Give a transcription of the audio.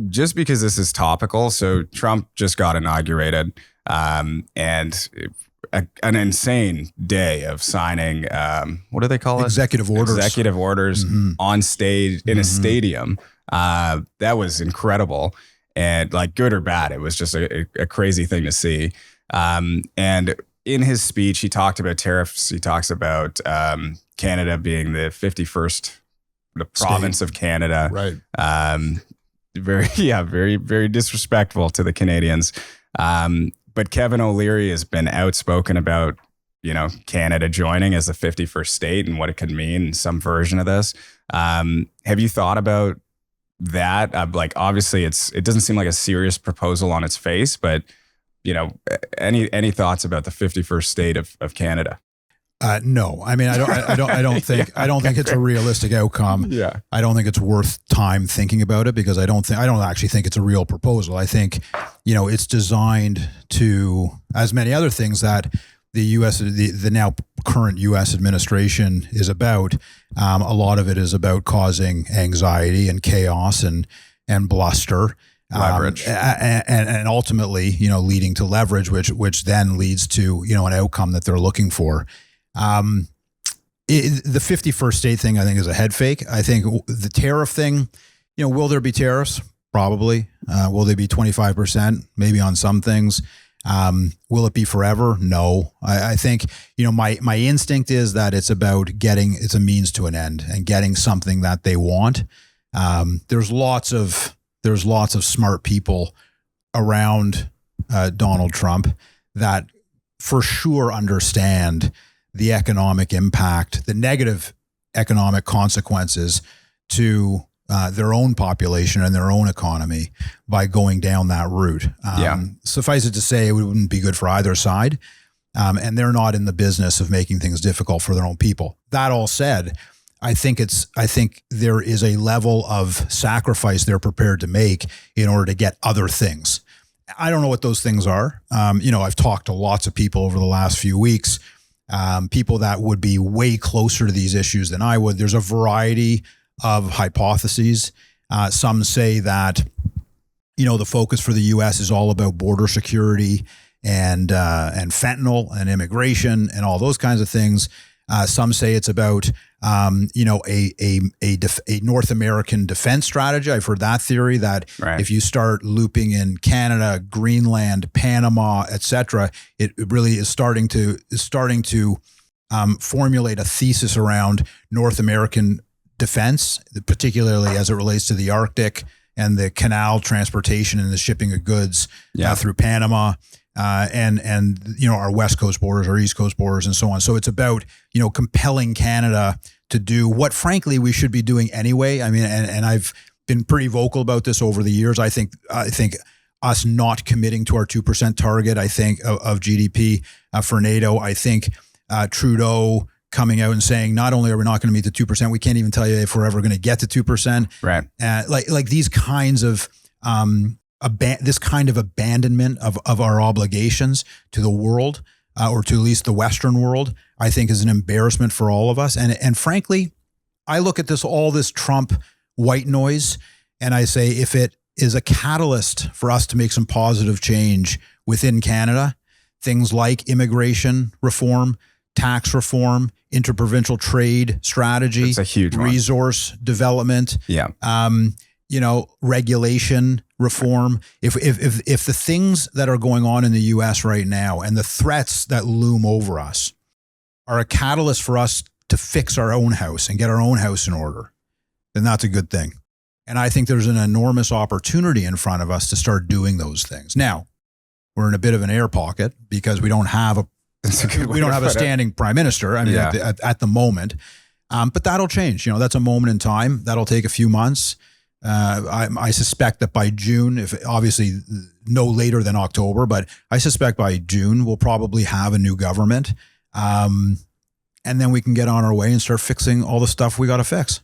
just because this is topical, so Trump just got inaugurated, and an insane day of signing, what do they call it? Executive orders. Executive orders on stage in a stadium. That was incredible. And like, good or bad, it was just a crazy thing to see. And in his speech, he talked about tariffs. He talks about Canada being the 51st province of Canada. Right. Very disrespectful to the Canadians. But Kevin O'Leary has been outspoken about, Canada joining as the 51st state and what it could mean in some version of this. Have you thought about that? Like, obviously it doesn't seem like a serious proposal on its face, but any thoughts about the 51st state of Canada? No, I mean, I don't think it's a realistic outcome. Yeah. I don't think it's worth time thinking about it, because I don't actually think it's a real proposal. I think, it's designed to, as many other things that the U.S., the now current U.S. administration is about. A lot of it is about causing anxiety and chaos and bluster. Leverage. And ultimately, leading to leverage, which then leads to, an outcome that they're looking for. The 51st state thing, I think, is a head fake. I think the tariff thing, will there be tariffs? Probably. Will they be 25%? Maybe on some things. Will it be forever? No. I think, my instinct is that it's about it's a means to an end and getting something that they want. There's lots of smart people around Donald Trump that for sure understand the economic impact, the negative economic consequences to their own population and their own economy by going down that route. Suffice it to say, it wouldn't be good for either side. And they're not in the business of making things difficult for their own people. That all said, I think there is a level of sacrifice they're prepared to make in order to get other things. I don't know what those things are. I've talked to lots of people over the last few weeks, people that would be way closer to these issues than I would. There's a variety of hypotheses. Some say that, the focus for the U.S. is all about border security and fentanyl and immigration and all those kinds of things. Some say it's about, a North American defense strategy. I've heard that theory that if you start looping in Canada, Greenland, Panama, et cetera, it really is starting to formulate a thesis around North American defense, particularly as it relates to the Arctic and the canal transportation and the shipping of goods through Panama. And our West Coast borders, our East Coast borders, and so on. So it's about, compelling Canada to do what, frankly, we should be doing anyway. I mean, and I've been pretty vocal about this over the years. I think us not committing to our 2% target, of GDP for NATO. I think Trudeau coming out and saying, not only are we not going to meet the 2%, we can't even tell you if we're ever going to get to 2%. Right. Like these kinds of this kind of abandonment of our obligations to the world, or to at least the Western world, I think is an embarrassment for all of us. And frankly, I look at all this Trump white noise, and I say, if it is a catalyst for us to make some positive change within Canada, things like immigration reform, tax reform, interprovincial trade strategy, that's a huge resource development, regulation reform. If the things that are going on in the U.S. right now and the threats that loom over us are a catalyst for us to fix our own house and get our own house in order, then that's a good thing. And I think there's an enormous opportunity in front of us to start doing those things. Now, we're in a bit of an air pocket because we don't have a standing prime minister. I mean, at the moment, but that'll change. That's a moment in time. That'll take a few months. I suspect that by June, if obviously no later than October, but I suspect by June we'll probably have a new government, and then we can get on our way and start fixing all the stuff we got to fix.